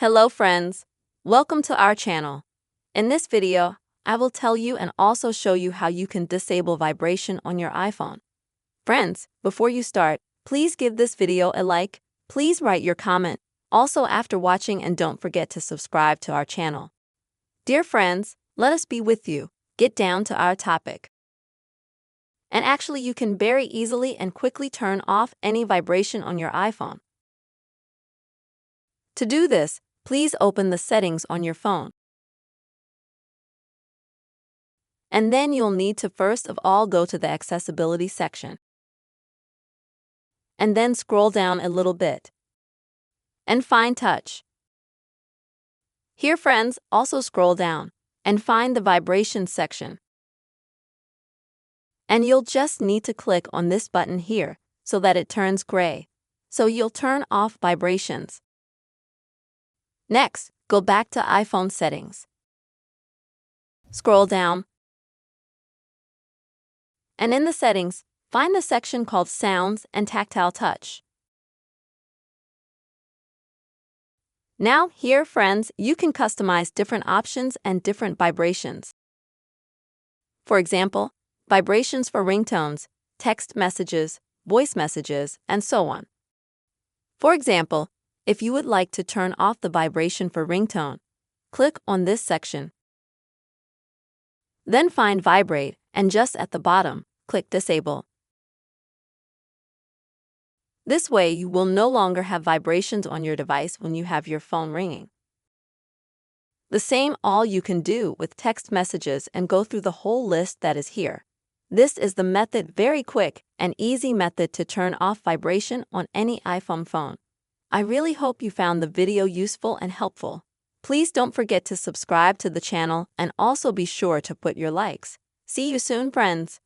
Hello friends, welcome to our channel. In this video, I will tell you and also show you how you can disable vibration on your iPhone. Friends, before you start, please give this video a like, please write your comment, also after watching, and don't forget to subscribe to our channel. Dear friends, let us be with you, get down to our topic. And actually you can very easily and quickly turn off any vibration on your iPhone. To do this, please open the settings on your phone. And then you'll need to first of all go to the accessibility section. And then scroll down a little bit. And find touch. Here friends, also scroll down and find the vibration section. And you'll just need to click on this button here so that it turns gray. So you'll turn off vibrations. Next, go back to iPhone settings. Scroll down. And in the settings, find the section called Sounds and Tactile Touch. Now, here, friends, you can customize different options and different vibrations. For example, vibrations for ringtones, text messages, voice messages, and so on. For example, if you would like to turn off the vibration for ringtone, click on this section. Then find Vibrate, and just at the bottom, click Disable. This way, you will no longer have vibrations on your device when you have your phone ringing. The same all you can do with text messages and go through the whole list that is here. This is the method, very quick and easy method to turn off vibration on any iPhone phone. I really hope you found the video useful and helpful. Please don't forget to subscribe to the channel and also be sure to put your likes. See you soon, friends.